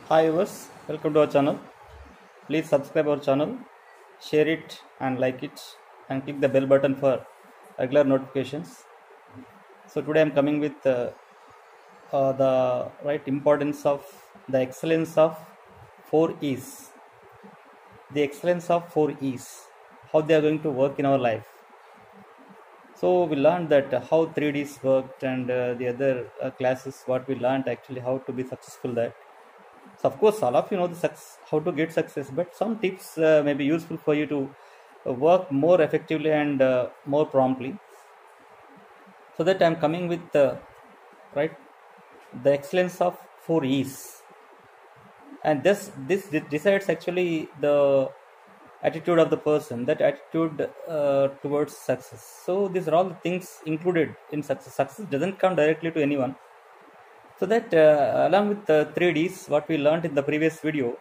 Hi viewers, welcome to our channel. Please subscribe our channel, share it and like it, and click the bell button for regular notifications. So today I am coming with the right importance of the excellence of 4 E's. The excellence of 4 E's, how they are going to work in our life. So we learned that how 3Ds worked, and the other classes what we learned actually how to be successful that. So of course, all of you know how to get success, but some tips may be useful for you to work more effectively and more promptly. So that I'm coming with right the excellence of 4 E's, and this decides actually the attitude of the person, that attitude towards success. So these are all the things included in success. Success doesn't come directly to anyone. So that along with the 3Ds, what we learned in the previous video,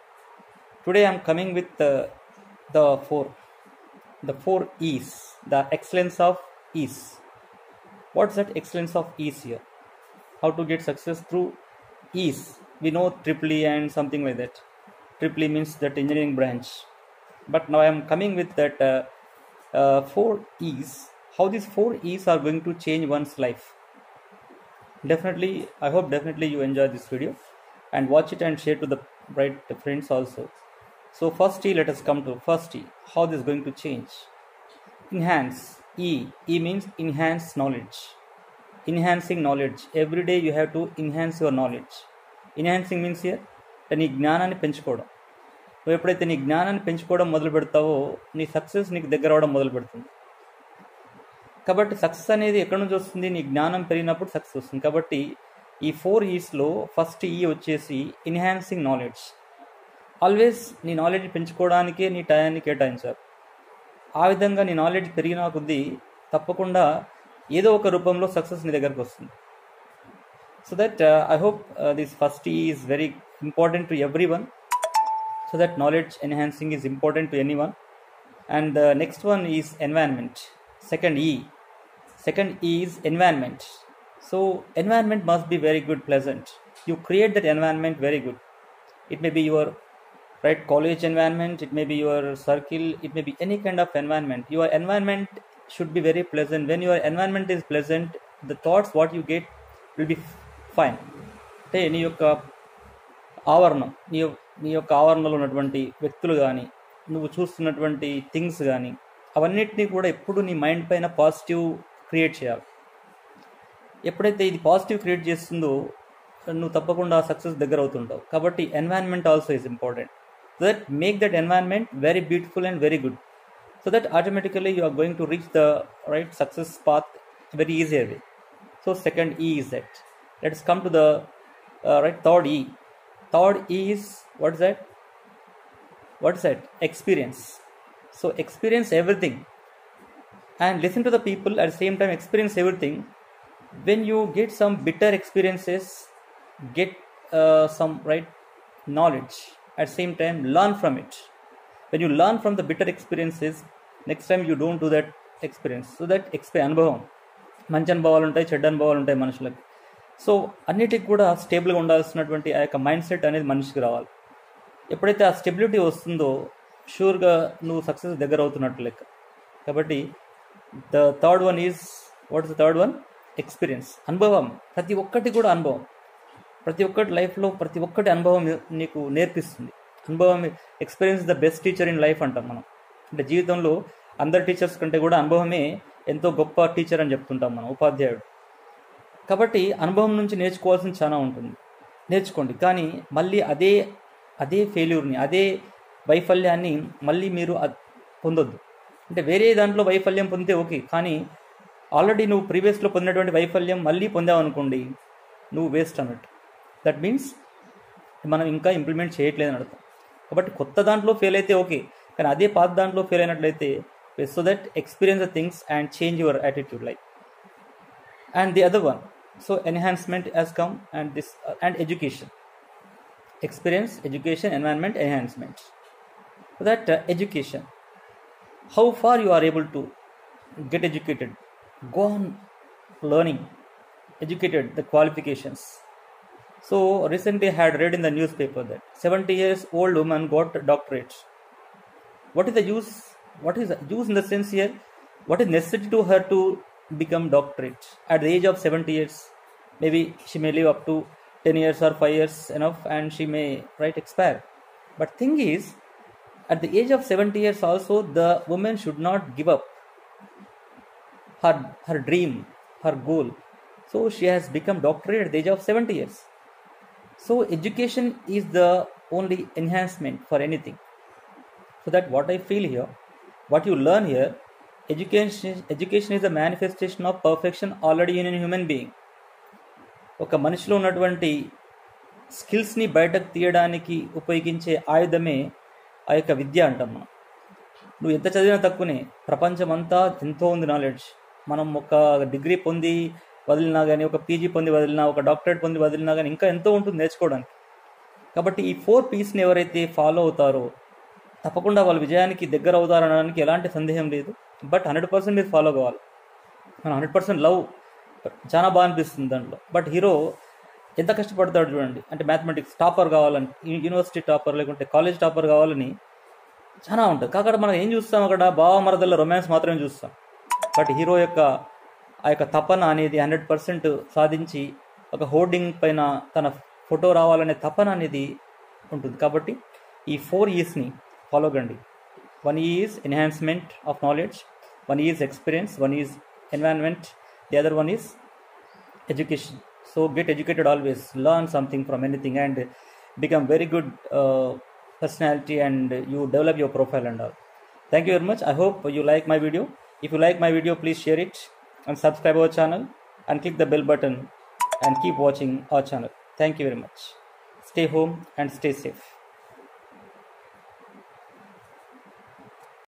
today I'm coming with the four E's, the excellence of E's. What's that excellence of E's here? How to get success through E's? We know triple E and something like that. Triple E means that engineering branch. But now I'm coming with that 4 E's. How these 4 E's are going to change one's life. I hope definitely you enjoy this video and watch it and share to the right friends also. So first E, let us come to first E, how this is going to change. Enhance. E means enhance knowledge. Enhancing knowledge. Every day you have to enhance your knowledge. Enhancing means here నీ జ్ఞానాన్ని పెంచుకోవడం. నువ్వు ఎప్పుడైతే నీ జ్ఞానాన్ని పెంచుకోవడం మొదలు పెడతావో నీ సక్సెస్ నీకు దగ్గర అవడం మొదలు పెడుతుంది. కాబట్టి సక్సెస్ అనేది ఎక్కడి నుంచి వస్తుంది? నీ జ్ఞానం పెరిగినప్పుడు సక్సెస్ వస్తుంది. కాబట్టి ఈ 4E'sలో ఫస్ట్ ఈ వచ్చేసి ఎన్హాన్సింగ్ నాలెడ్జ్. ఆల్వేస్ నీ నాలెడ్జ్ పెంచుకోవడానికే నీ టయాన్ని కేటాయించాలి. ఆ విధంగా నీ నాలెడ్జ్ పెరిగిన కొద్దీ తప్పకుండా ఏదో ఒక రూపంలో సక్సెస్ నీ దగ్గరకు వస్తుంది. So that I hope this first E is very important to everyone. So that knowledge enhancing is important to anyone. And the next one is environment. Second E is environment. So environment must be very good, pleasant. You create that environment very good. It may be your right college environment, it may be your circle, it may be any kind of environment. Your environment should be very pleasant. When your environment is pleasant, the thoughts what you get will be fine. అంటే నీ యొక్క ఆవరణం, నీ యొక్క ఆవరణలో ఉన్నటువంటి వ్యక్తులు కానీ, నువ్వు చూస్తున్నటువంటి థింగ్స్ కానీ, అవన్నిటినీ కూడా ఎప్పుడు నీ మైండ్ పైన పాజిటివ్ క్రియేట్ చేయాలి. ఎప్పుడైతే ఇది పాజిటివ్ క్రియేట్ చేస్తుందో నువ్వు తప్పకుండా సక్సెస్ దగ్గర అవుతుంటావు. కాబట్టి environment also is important. So that make that environment very beautiful and very good. So that automatically you are going to reach the right success path very easier way. So second E is that. Let's come to the right third E. Third E is what is that? Experience. So experience everything and listen to the people, at the same time experience everything. When you get some bitter experiences, get some right knowledge, at the same time learn from it. When you learn from the bitter experiences, next time you don't do that experience. So that అనుభవం, మంచి అనుభవాలు ఉంటాయి, చెడ్డ అనుభవాలు ఉంటాయి మనుషులకి. So అన్నిటికి కూడా స్టేబుల్గా ఉండాల్సినటువంటి ఆ యొక్క మైండ్ సెట్ అనేది మనిషికి రావాలి. ఎప్పుడైతే ఆ స్టెబిలిటీ వస్తుందో షూర్గా నువ్వు సక్సెస్ దగ్గర అవుతున్నట్టు లెక్క. కాబట్టి the third one is what is the third one? Experience. అనుభవం. ప్రతి ఒక్కటి కూడా అనుభవం. ప్రతి ఒక్కటి లైఫ్లో ప్రతి ఒక్కటి అనుభవం నీకు నేర్పిస్తుంది. అనుభవం, experience the best teacher in life అంటాం మనం. అంటే జీవితంలో అందరి టీచర్స్ కంటే కూడా అనుభవమే ఎంతో గొప్ప టీచర్ అని చెప్తుంటాం మనం, ఉపాధ్యాయుడు. కాబట్టి అనుభవం నుంచి నేర్చుకోవాల్సింది చాలా ఉంటుంది, నేర్చుకోండి. కానీ మళ్ళీ అదే ఫెయిల్యూర్ని, అదే వైఫల్యాన్ని మళ్ళీ మీరు పొందొద్దు. అంటే వేరే దాంట్లో వైఫల్యం పొందితే ఓకే, కానీ ఆల్రెడీ నువ్వు ప్రీవియస్లో పొందినటువంటి వైఫల్యం మళ్ళీ పొందావు అనుకోండి, నువ్వు వేస్ట్ అన్నట్టు. దట్ మీన్స్ మనం ఇంకా ఇంప్లిమెంట్ చేయట్లేదని అర్థం. కాబట్టి కొత్త దాంట్లో ఫెయిల్ అయితే ఓకే, కానీ అదే పాత దాంట్లో ఫెయిల్ అయినట్లయితే, so that experience the things and change your attitude like. And the other one, so enhancement has come, and this and education. Experience, education, environment, enhancement. So that education, how far you are able to get educated, go on learning, educated, the qualifications. So recently I had read in the newspaper that 70 years old woman got doctorate. What is the use? What is the use in the sense here? What is necessity to her to become doctorate at the age of 70 years? Maybe she may live up to 10 years or 5 years enough, and she may expire. But thing is, at the age of 70 years also, the woman should not give up her dream, her goal. So she has become doctorate at the age of 70 years. So education is the only enhancement for anything. So that what I feel here, what you learn here, education is a manifestation of perfection already in a human being. ఒక మనిషిలో ఉన్నటువంటి స్కిల్స్ని బయటకు తీయడానికి ఉపయోగించే ఆయుధమే ఆ యొక్క విద్య అంటాం మనం. నువ్వు ఎంత చదివినా తక్కువనే, ప్రపంచం అంతా ఎంతో ఉంది నాలెడ్జ్. మనం ఒక డిగ్రీ పొంది వదిలినా కానీ, ఒక పీజీ పొంది వదిలినా, ఒక డాక్టరేట్ పొంది వదిలినా కానీ ఇంకా ఎంతో ఉంటుంది నేర్చుకోవడానికి. కాబట్టి ఈ 4 P'sని ఎవరైతే ఫాలో అవుతారో తప్పకుండా వాళ్ళు విజయానికి దగ్గర అవుతారనడానికి ఎలాంటి సందేహం లేదు. బట్ 100% మీరు ఫాలో కావాలి. మనం 100% లవ్ చాలా బాగా అనిపిస్తుంది దాంట్లో. బట్ హీరో ఎంత కష్టపడతాడు చూడండి. అంటే మ్యాథమెటిక్స్ టాపర్ కావాలని, యూనివర్సిటీ టాపర్ లేకుంటే కాలేజ్ టాపర్ కావాలని చాలా ఉంటుంది. కాకపోతే మనం ఏం చూస్తాం, అక్కడ బావ మరదల్లో రొమాన్స్ మాత్రమే చూస్తాం. బట్ హీరో యొక్క ఆ యొక్క తపన అనేది 100% సాధించి ఒక హోర్డింగ్ పైన తన ఫోటో రావాలనే తపన అనేది ఉంటుంది. కాబట్టి ఈ 4 E'sని ఫాలో కండి. 1 E is enhancement of knowledge, 1 E is experience, 1 E is environment, the other one is education. So get educated always, learn something from anything and become very good personality, and you develop your profile and all. Thank you very much. I hope you like my video. If you like my video, please share it and subscribe our channel and click the bell button and keep watching our channel. Thank you very much. Stay home and stay safe.